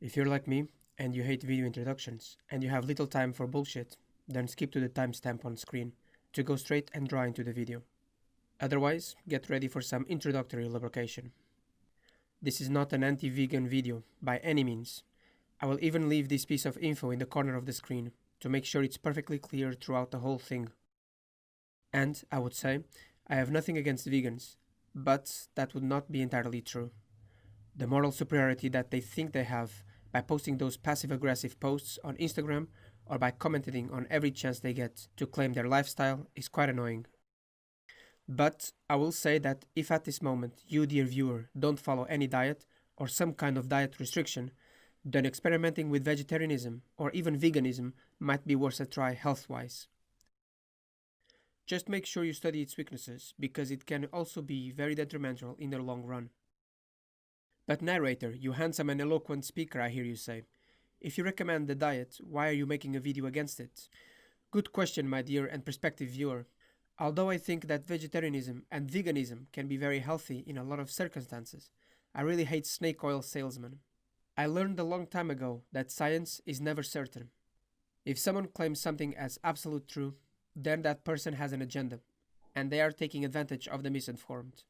If you're like me, and you hate video introductions, and you have little time for bullshit, then skip to the timestamp on screen to go straight and draw into the video. Otherwise, get ready for some introductory lubrication. This is not an anti-vegan video, by any means. I will even leave this piece of info in the corner of the screen, to make sure it's perfectly clear throughout the whole thing. And, I would say, I have nothing against vegans, but that would not be entirely true. The moral superiority that they think they have by posting those passive-aggressive posts on Instagram or by commenting on every chance they get to claim their lifestyle is quite annoying. But I will say that if at this moment you, dear viewer, don't follow any diet or some kind of diet restriction, then experimenting with vegetarianism or even veganism might be worth a try health-wise. Just make sure you study its weaknesses, because it can also be very detrimental in the long run. But narrator, you handsome and eloquent speaker, I hear you say. If you recommend the diet, why are you making a video against it? Good question, my dear and prospective viewer. Although I think that vegetarianism and veganism can be very healthy in a lot of circumstances, I really hate snake oil salesmen. I learned a long time ago that science is never certain. If someone claims something as absolute true, then that person has an agenda, and they are taking advantage of the misinformed.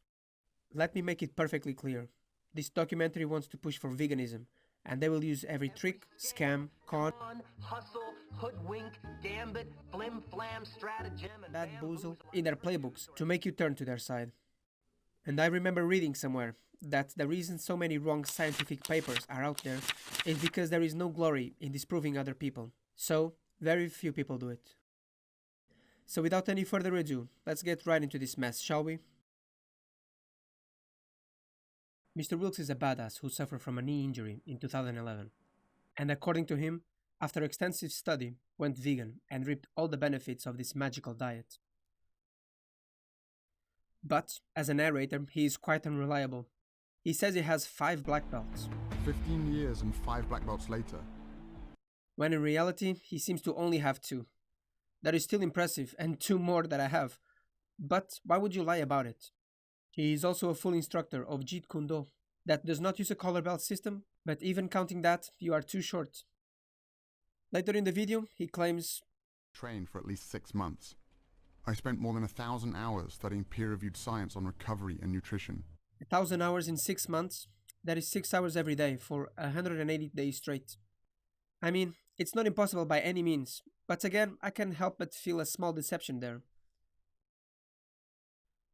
Let me make it perfectly clear. This documentary wants to push for veganism, and they will use every trick, scam, con, hustle, hoodwink, gambit, flim flam, stratagem, and bamboozle in their playbooks to make you turn to their side. And I remember reading somewhere that the reason so many wrong scientific papers are out there is because there is no glory in disproving other people. So, very few people do it. So without any further ado, let's get right into this mess, shall we? Mr. Wilkes is a badass who suffered from a knee injury in 2011. And according to him, after extensive study, went vegan and reaped all the benefits of this magical diet. But, as a narrator, he is quite unreliable. He says he has 5 black belts, 15 years and 5 black belts later. when in reality he seems to only have 2. That is still impressive, and 2 more that I have. But why would you lie about it? He is also a full instructor of Jeet Kune Do, that does not use a collar belt system, but even counting that, you are too short. Later in the video, he claims, Trained for at least 6 months. I spent more than 1,000 hours studying peer-reviewed science on recovery and nutrition. 1,000 hours in 6 months, that is 6 hours every day for 180 days straight. I mean, it's not impossible by any means, but again, I can't help but feel a small deception there.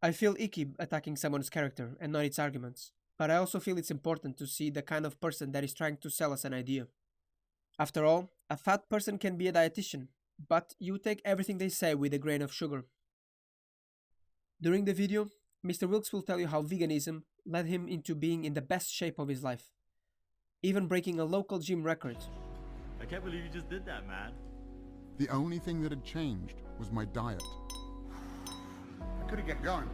I feel icky attacking someone's character and not its arguments, but I also feel it's important to see the kind of person that is trying to sell us an idea. After all, a fat person can be a dietitian, but you take everything they say with a grain of sugar. During the video, Mr. Wilkes will tell you how veganism led him into being in the best shape of his life, even breaking a local gym record. I can't believe you just did that, man. The only thing that had changed was my diet. I couldn't get going.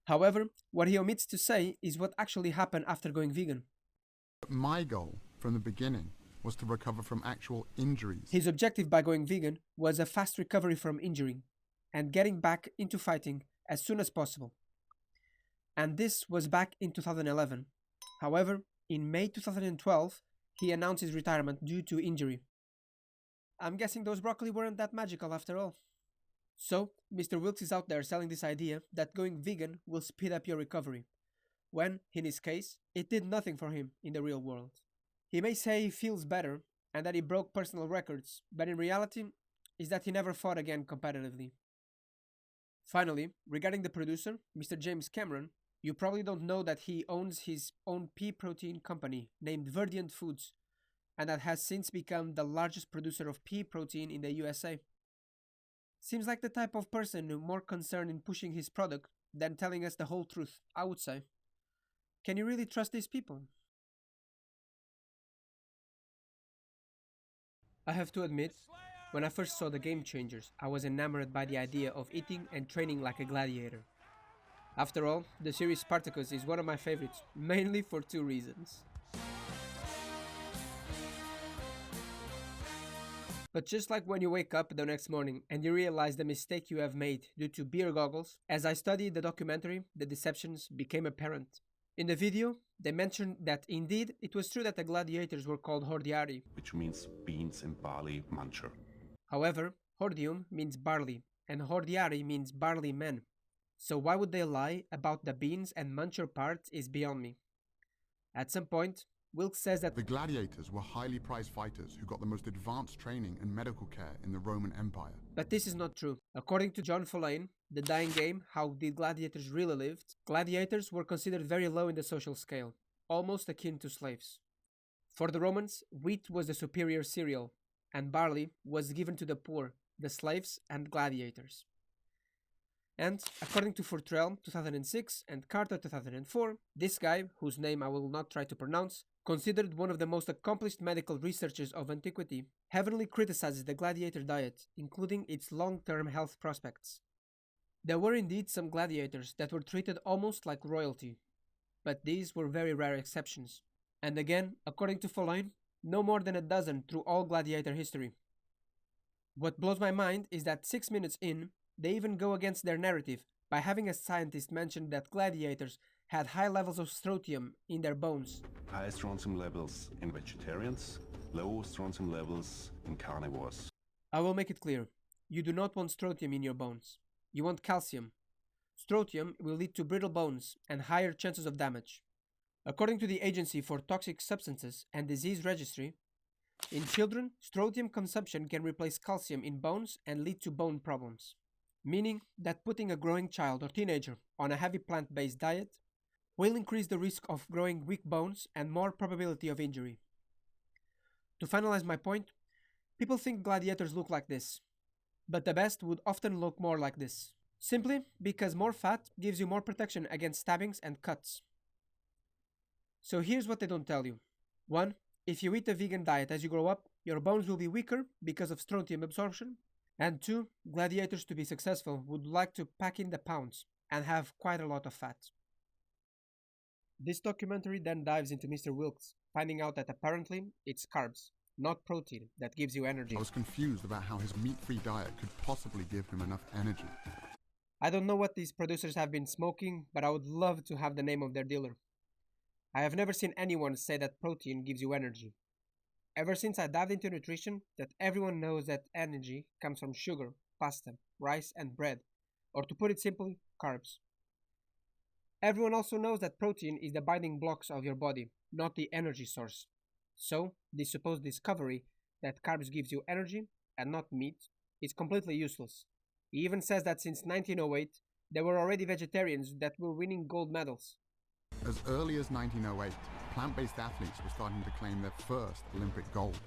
However, what he omits to say is what actually happened after going vegan. But my goal from the beginning was to recover from actual injuries. His objective by going vegan was a fast recovery from injury and getting back into fighting as soon as possible. And this was back in 2011. However, in May 2012, he announced his retirement due to injury. I'm guessing those broccoli weren't that magical after all. So, Mr. Wilkes is out there selling this idea that going vegan will speed up your recovery, when, in his case, it did nothing for him in the real world. He may say he feels better and that he broke personal records, but in reality, is that he never fought again competitively. Finally, regarding the producer, Mr. James Cameron, you probably don't know that he owns his own pea protein company named Verdiant Foods, and that has since become the largest producer of pea protein in the USA. Seems like the type of person more concerned in pushing his product than telling us the whole truth, I would say. Can you really trust these people? I have to admit, when I first saw the Game Changers, I was enamored by the idea of eating and training like a gladiator. After all, the series Spartacus is one of my favorites, mainly for 2 reasons. But just like when you wake up the next morning and you realize the mistake you have made due to beer goggles, as I studied the documentary, the deceptions became apparent. In the video, they mentioned that indeed it was true that the gladiators were called hordiari. Which means beans and barley muncher. However, hordium means barley, and hordiari means barley men. So why would they lie about the beans and muncher part is beyond me. At some point, Wilkes says that The gladiators were highly prized fighters who got the most advanced training and medical care in the Roman Empire. But this is not true. According to John Follane, The Dying Game, How Did Gladiators Really Lived, gladiators were considered very low in the social scale, almost akin to slaves. For the Romans, wheat was the superior cereal, and barley was given to the poor, the slaves, and gladiators. And, according to Fortrell 2006 and Carter 2004, this guy, whose name I will not try to pronounce, considered one of the most accomplished medical researchers of antiquity, heavily criticizes the gladiator diet, including its long-term health prospects. There were indeed some gladiators that were treated almost like royalty, but these were very rare exceptions. And again, according to Follane, no more than a dozen through all gladiator history. What blows my mind is that 6 minutes in, they even go against their narrative by having a scientist mention that gladiators had high levels of strontium in their bones. High strontium levels in vegetarians, low strontium levels in carnivores. I will make it clear. You do not want strontium in your bones. You want calcium. Strontium will lead to brittle bones and higher chances of damage. According to the Agency for Toxic Substances and Disease Registry, in children, strontium consumption can replace calcium in bones and lead to bone problems. Meaning that putting a growing child or teenager on a heavy plant-based diet will increase the risk of growing weak bones and more probability of injury. To finalize my point, people think gladiators look like this, but the best would often look more like this, simply because more fat gives you more protection against stabbings and cuts. So here's what they don't tell you. 1. If you eat a vegan diet as you grow up, your bones will be weaker because of strontium absorption. And 2, gladiators to be successful would like to pack in the pounds and have quite a lot of fat. This documentary then dives into Mr. Wilkes, finding out that apparently it's carbs, not protein, that gives you energy. I was confused about how his meat-free diet could possibly give him enough energy. I don't know what these producers have been smoking, but I would love to have the name of their dealer. I have never seen anyone say that protein gives you energy. Ever since I dived into nutrition, that everyone knows that energy comes from sugar, pasta, rice, and bread, or to put it simply, carbs. Everyone also knows that protein is the binding blocks of your body, not the energy source. So, this supposed discovery that carbs gives you energy, and not meat, is completely useless. He even says that since 1908, there were already vegetarians that were winning gold medals. As early as 1908, plant-based athletes were starting to claim their first Olympic golds.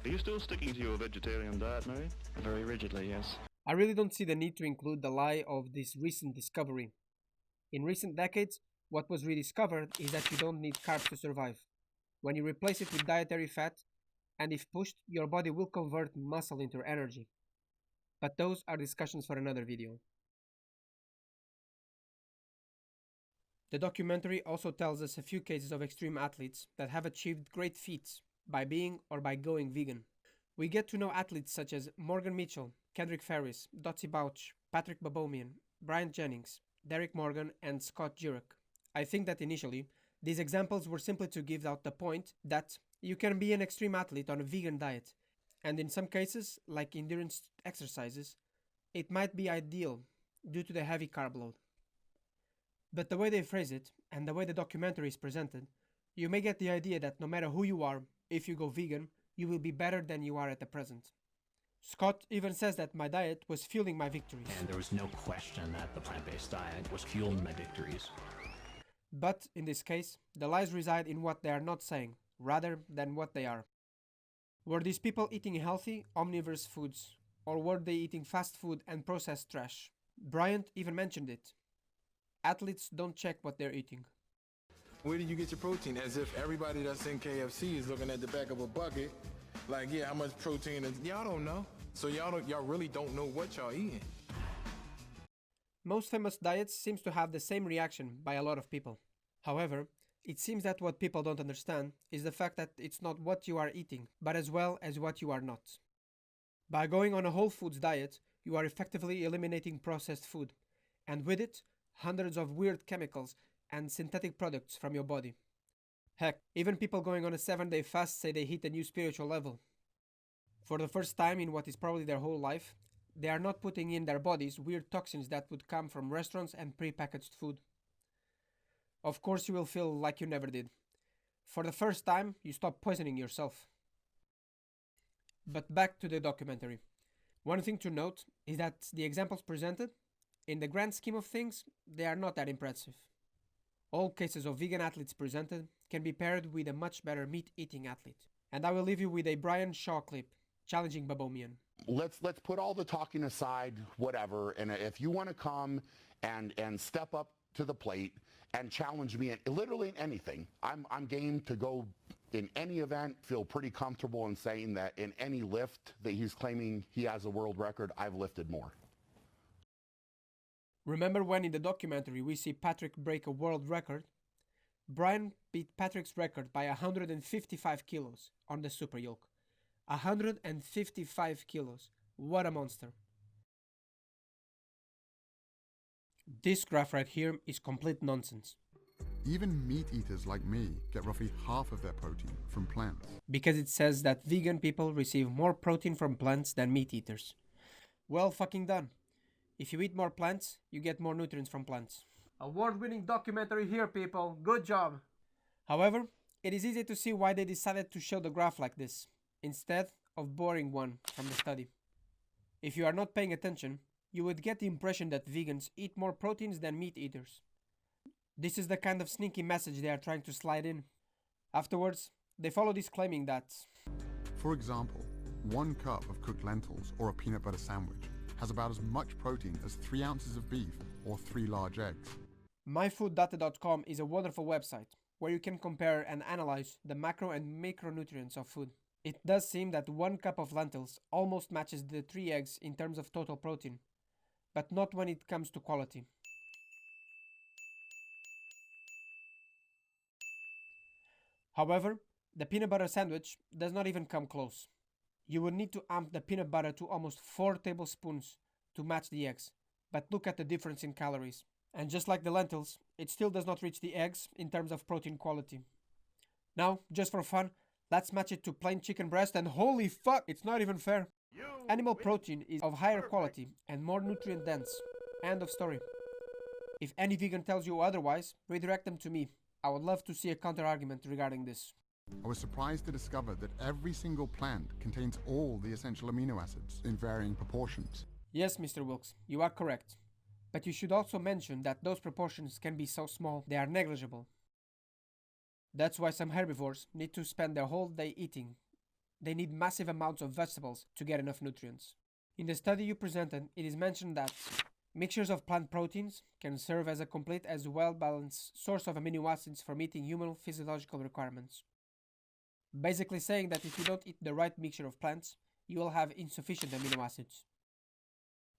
Are you still sticking to your vegetarian diet, Mary? Very rigidly, yes. I really don't see the need to include the lie of this recent discovery. In recent decades, what was rediscovered is that you don't need carbs to survive. When you replace it with dietary fat, and if pushed, your body will convert muscle into energy. But those are discussions for another video. The documentary also tells us a few cases of extreme athletes that have achieved great feats by being or by going vegan. We get to know athletes such as Morgan Mitchell, Kendrick Ferris, Dotsie Bouch, Patrick Babomian, Brian Jennings, Derek Morgan, and Scott Jurek. I think that initially, these examples were simply to give out the point that you can be an extreme athlete on a vegan diet, and in some cases, like endurance exercises, it might be ideal due to the heavy carb load. But the way they phrase it, and the way the documentary is presented, you may get the idea that no matter who you are, if you go vegan, you will be better than you are at the present. Scott even says that my diet was fueling my victories. And there was no question that the plant-based diet was fueling my victories. But, in this case, the lies reside in what they are not saying, rather than what they are. Were these people eating healthy, omnivorous foods, or were they eating fast food and processed trash? Bryant even mentioned it. Athletes don't check what they're eating. Where do you get your protein? As if everybody that's in KFC is looking at the back of a bucket, like, yeah, how much protein is... Y'all don't know. So y'all really don't know what y'all eating. Most famous diets seems to have the same reaction by a lot of people. However, it seems that what people don't understand is the fact that it's not what you are eating, but as well as what you are not. By going on a whole foods diet, you are effectively eliminating processed food, and with it, hundreds of weird chemicals and synthetic products from your body. Heck, even people going on a 7-day fast say they hit a new spiritual level. For the first time in what is probably their whole life, they are not putting in their bodies weird toxins that would come from restaurants and pre-packaged food. Of course you will feel like you never did. For the first time, you stop poisoning yourself. But back to the documentary. One thing to note is that the examples presented, in the grand scheme of things, they are not that impressive. All cases of vegan athletes presented can be paired with a much better meat-eating athlete. And I will leave you with a Brian Shaw clip challenging Babomian. Let's put all the talking aside, whatever, and if you want to come and step up to the plate and challenge me in literally in anything, I'm game to go in any event, feel pretty comfortable in saying that in any lift that he's claiming he has a world record, I've lifted more. Remember when in the documentary we see Patrick break a world record? Brian beat Patrick's record by 155 kilos on the super yoke. 155 kilos. What a monster. This graph right here is complete nonsense. Even meat eaters like me get roughly half of their protein from plants. Because it says that vegan people receive more protein from plants than meat eaters. Well fucking done. If you eat more plants, you get more nutrients from plants. Award-winning documentary here, people. Good job. However, it is easy to see why they decided to show the graph like this, instead of boring one from the study. If you are not paying attention, you would get the impression that vegans eat more proteins than meat eaters. This is the kind of sneaky message they are trying to slide in. Afterwards, they follow this claiming that, For example, 1 cup of cooked lentils or a peanut butter sandwich has about as much protein as 3 ounces of beef or 3 large eggs. myfooddata.com is a wonderful website where you can compare and analyze the macro and macronutrients of food. It does seem that 1 cup of lentils almost matches the 3 eggs in terms of total protein, but not when it comes to quality. However, the peanut butter sandwich does not even come close. You would need to amp the peanut butter to almost 4 tablespoons to match the eggs, but look at the difference in calories. And just like the lentils, it still does not reach the eggs in terms of protein quality. Now, just for fun, let's match it to plain chicken breast and holy fuck, it's not even fair. Animal protein is of higher quality and more nutrient dense. End of story. If any vegan tells you otherwise, redirect them to me. I would love to see a counter-argument regarding this. I was surprised to discover that every single plant contains all the essential amino acids in varying proportions. Yes, Mr. Wilkes, you are correct. But you should also mention that those proportions can be so small they are negligible. That's why some herbivores need to spend their whole day eating. They need massive amounts of vegetables to get enough nutrients. In the study you presented, it is mentioned that mixtures of plant proteins can serve as a complete as well-balanced source of amino acids for meeting human physiological requirements. Basically saying that if you don't eat the right mixture of plants, you will have insufficient amino acids.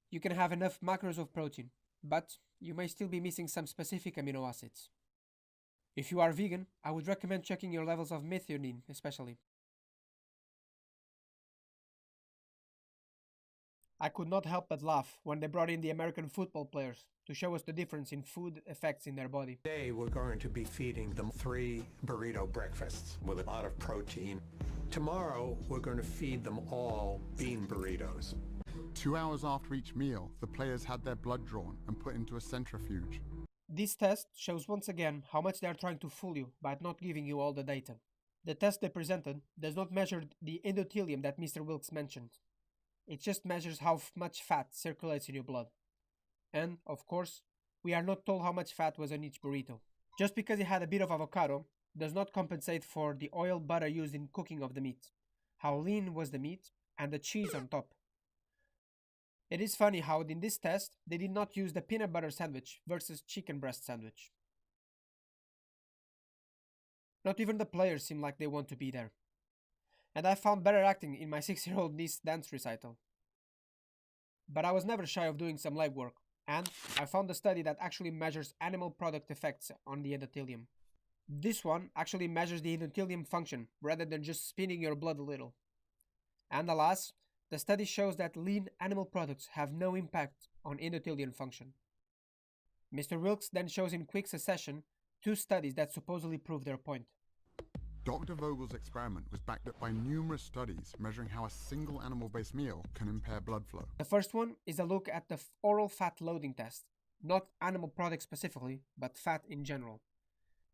You can have enough macros of protein, but you may still be missing some specific amino acids. If you are vegan, I would recommend checking your levels of methionine especially. I could not help but laugh when they brought in the American football players to show us the difference in food effects in their body. Today we're going to be feeding them 3 burrito breakfasts with a lot of protein. Tomorrow we're going to feed them all bean burritos. 2 hours after each meal, the players had their blood drawn and put into a centrifuge. This test shows once again how much they are trying to fool you by not giving you all the data. The test they presented does not measure the endothelium that Mr. Wilkes mentioned. It just measures how much fat circulates in your blood. And, of course, we are not told how much fat was on each burrito. Just because it had a bit of avocado does not compensate for the oil butter used in cooking of the meat, how lean was the meat, and the cheese on top. It is funny how in this test they did not use the peanut butter sandwich versus chicken breast sandwich. Not even the players seem like they want to be there. And I found better acting in my 6-year-old niece dance recital. But I was never shy of doing some legwork, and I found a study that actually measures animal product effects on the endothelium. This one actually measures the endothelium function rather than just spinning your blood a little. And alas, the study shows that lean animal products have no impact on endothelium function. Mr. Wilkes then shows in quick succession 2 studies that supposedly prove their point. Dr. Vogel's experiment was backed up by numerous studies measuring how a single animal-based meal can impair blood flow. The first one is a look at the oral fat loading test, not animal products specifically, but fat in general.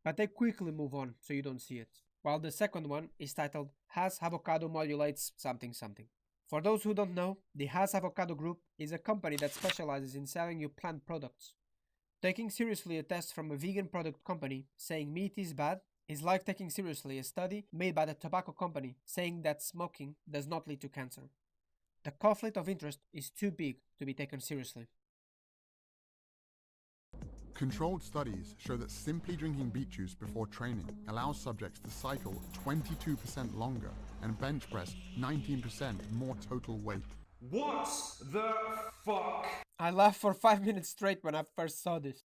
But they quickly move on so you don't see it. While the second one is titled Has Avocado Modulates Something Something. For those who don't know, the Has Avocado Group is a company that specializes in selling you plant products. Taking seriously a test from a vegan product company saying meat is bad is like taking seriously a study made by the tobacco company saying that smoking does not lead to cancer. The conflict of interest is too big to be taken seriously. Controlled studies show that simply drinking beet juice before training allows subjects to cycle 22% longer and bench press 19% more total weight. What the fuck? I laughed for 5 minutes straight when I first saw this.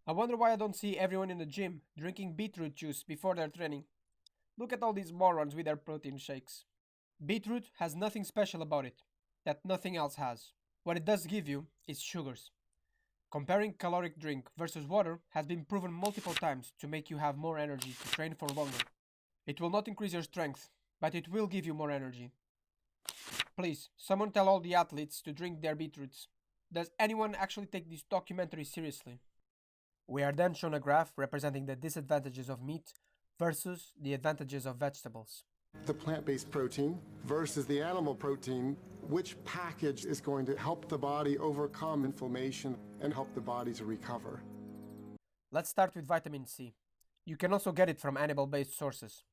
I wonder why I don't see everyone in the gym drinking beetroot juice before their training. Look at all these morons with their protein shakes. Beetroot has nothing special about it that nothing else has. What it does give you is sugars. Comparing caloric drink versus water has been proven multiple times to make you have more energy to train for longer. It will not increase your strength, but it will give you more energy. Please, someone tell all the athletes to drink their beetroots. Does anyone actually take this documentary seriously? We are then shown a graph representing the disadvantages of meat versus the advantages of vegetables. The plant-based protein versus the animal protein, which package is going to help the body overcome inflammation and help the body to recover? Let's start with vitamin C. You can also get it from animal-based sources.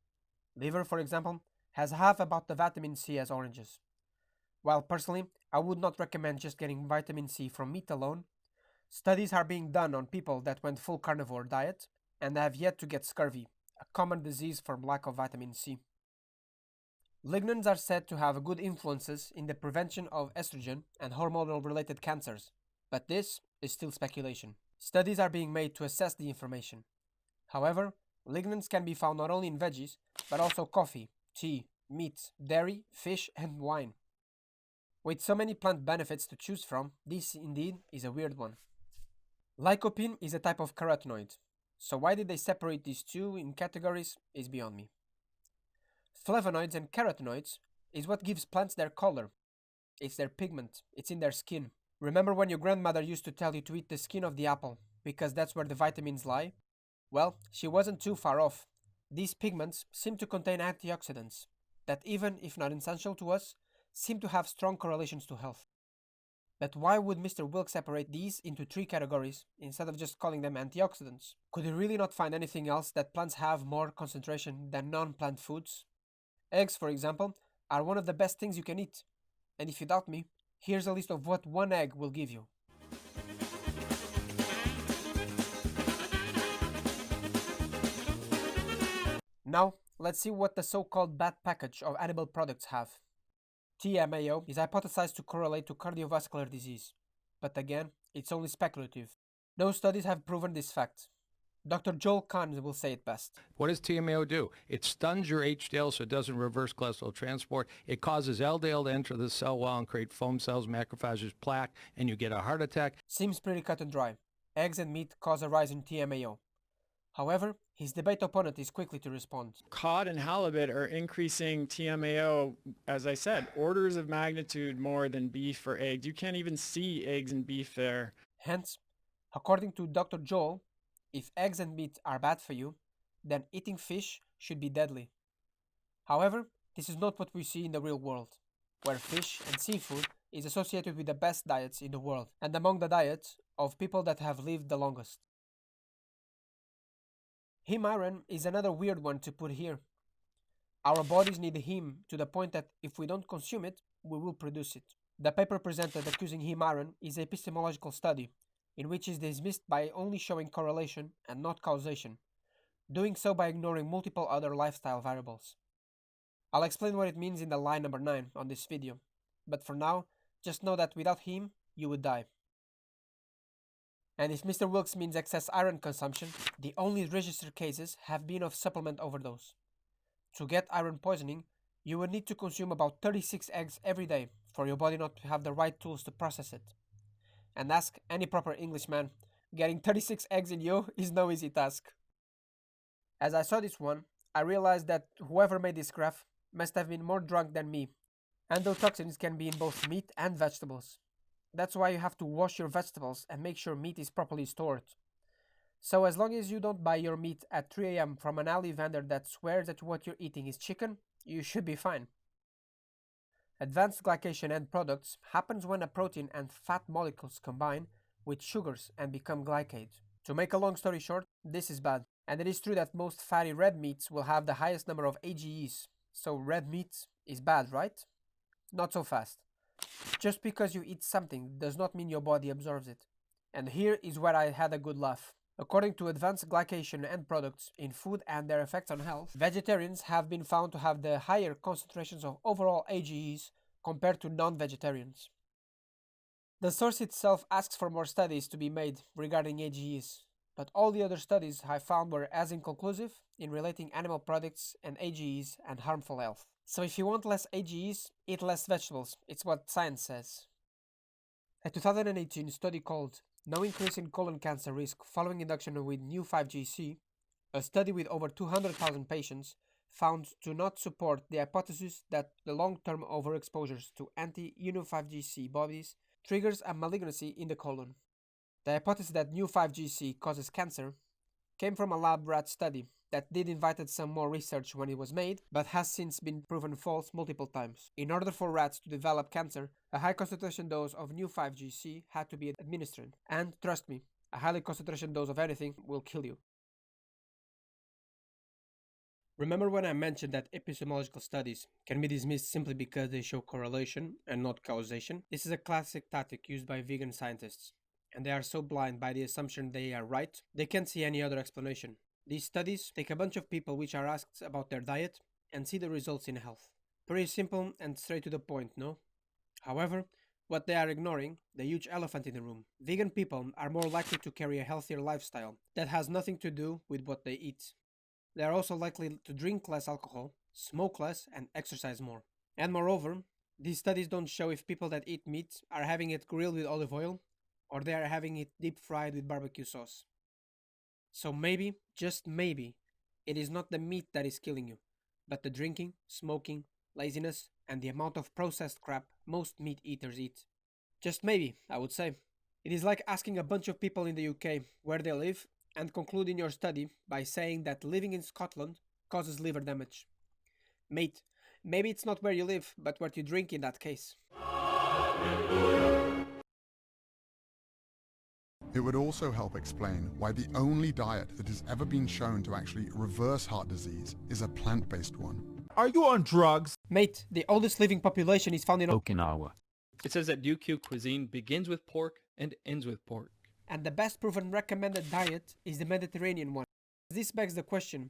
Liver, for example, has half about the vitamin C as oranges. While personally, I would not recommend just getting vitamin C from meat alone, studies are being done on people that went full carnivore diet and have yet to get scurvy, a common disease from lack of vitamin C. Lignans are said to have good influences in the prevention of estrogen and hormonal-related cancers, but this is still speculation. Studies are being made to assess the information. However, lignans can be found not only in veggies, but also coffee, tea, meat, dairy, fish, and wine. With so many plant benefits to choose from, this indeed is a weird one. Lycopene is a type of carotenoid, so why did they separate these two in categories is beyond me. Flavonoids and carotenoids is what gives plants their color. It's their pigment, it's in their skin. Remember when your grandmother used to tell you to eat the skin of the apple, because that's where the vitamins lie? Well, she wasn't too far off. These pigments seem to contain antioxidants, that even if not essential to us, seem to have strong correlations to health. But why would Mr. Wilk separate these into 3 categories instead of just calling them antioxidants? Could he really not find anything else that plants have more concentration than non-plant foods? Eggs, for example, are one of the best things you can eat. And if you doubt me, here's a list of what one egg will give you. Now, let's see what the so-called bad package of animal products have. TMAO is hypothesized to correlate to cardiovascular disease, but again, it's only speculative. No studies have proven this fact. Dr. Joel Kahn will say it best. What does TMAO do? It stuns your HDL so it doesn't reverse cholesterol transport. It causes LDL to enter the cell wall and create foam cells, macrophages, plaque, and you get a heart attack. Seems pretty cut and dry. Eggs and meat cause a rise in TMAO. However, his debate opponent is quickly to respond. Cod and halibut are increasing TMAO, as I said, orders of magnitude more than beef or eggs. You can't even see eggs and beef there. Hence, according to Dr. Joel, if eggs and meat are bad for you, then eating fish should be deadly. However, this is not what we see in the real world, where fish and seafood is associated with the best diets in the world and among the diets of people that have lived the longest. Heme iron is another weird one to put here. Our bodies need heme to the point that if we don't consume it, we will produce it. The paper presented accusing heme iron is an epistemological study, in which is dismissed by only showing correlation and not causation, doing so by ignoring multiple other lifestyle variables. I'll explain what it means in the line number 9 on this video, but for now, just know that without heme, you would die. And if Mr. Wilkes means excess iron consumption, the only registered cases have been of supplement overdose. To get iron poisoning, you would need to consume about 36 eggs every day for your body not to have the right tools to process it. And ask any proper Englishman, getting 36 eggs in you is no easy task. As I saw this one, I realized that whoever made this graph must have been more drunk than me. Endotoxins can be in both meat and vegetables. That's why you have to wash your vegetables and make sure meat is properly stored. So as long as you don't buy your meat at 3 a.m. from an alley vendor that swears that what you're eating is chicken, you should be fine. Advanced glycation end products happens when a protein and fat molecules combine with sugars and become glycate. To make a long story short, this is bad. And it is true that most fatty red meats will have the highest number of AGEs. So red meat is bad, right? Not so fast. Just because you eat something does not mean your body absorbs it. And here is where I had a good laugh. According to advanced glycation end products in food and their effects on health, vegetarians have been found to have the higher concentrations of overall AGEs compared to non-vegetarians. The source itself asks for more studies to be made regarding AGEs, but all the other studies I found were as inconclusive in relating animal products and AGEs and harmful health. So if you want less AGEs, eat less vegetables. It's what science says. A 2018 study called No Increase in Colon Cancer Risk Following Induction with New 5GC, a study with over 200,000 patients, found to not support the hypothesis that the long-term overexposures to anti-Unu5GC bodies triggers a malignancy in the colon. The hypothesis that New 5GC causes cancer came from a lab rat study that did invited some more research when it was made, but has since been proven false multiple times. In order for rats to develop cancer, a high concentration dose of New 5GC had to be administered. And trust me, a high concentration dose of anything will kill you. Remember when I mentioned that epistemological studies can be dismissed simply because they show correlation and not causation? This is a classic tactic used by vegan scientists, and they are so blind by the assumption they are right, they can't see any other explanation. These studies take a bunch of people which are asked about their diet and see the results in health. Pretty simple and straight to the point, no? However, what they are ignoring, the huge elephant in the room. Vegan people are more likely to carry a healthier lifestyle that has nothing to do with what they eat. They are also likely to drink less alcohol, smoke less, and exercise more. And moreover, these studies don't show if people that eat meat are having it grilled with olive oil or they are having it deep fried with barbecue sauce. So maybe, just maybe, it is not the meat that is killing you, but the drinking, smoking, laziness, and the amount of processed crap most meat eaters eat. Just maybe, I would say. It is like asking a bunch of people in the UK where they live and concluding your study by saying that living in Scotland causes liver damage. Mate, maybe it's not where you live, but what you drink in that case. It would also help explain why the only diet that has ever been shown to actually reverse heart disease is a plant-based one. Are you on drugs? Mate, the oldest living population is found in Okinawa. It says that Ryukyu cuisine begins with pork and ends with pork. And the best proven recommended diet is the Mediterranean one. This begs the question,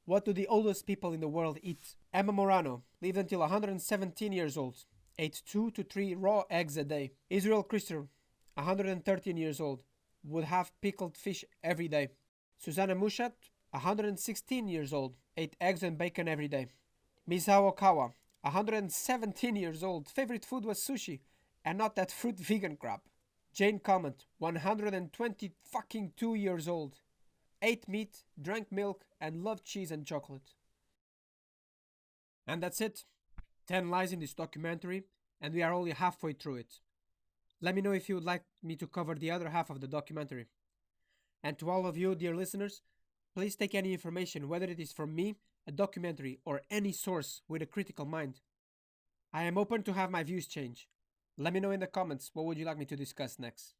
what do the oldest people in the world eat? Emma Morano lived until 117 years old, ate 2 to 3 raw eggs a day. Israel Christer, 113 years old, would have pickled fish every day. Susanna Mushat, 116 years old, ate eggs and bacon every day. Misao Okawa, 117 years old, favorite food was sushi, and not that fruit vegan crap. Jane Comment, 122 years old, ate meat, drank milk, and loved cheese and chocolate. And that's it. 10 lies in this documentary, and we are only halfway through it. Let me know if you would like me to cover the other half of the documentary. And to all of you, dear listeners, please take any information, whether it is from me, a documentary, or any source with a critical mind. I am open to have my views change. Let me know in the comments what would you like me to discuss next.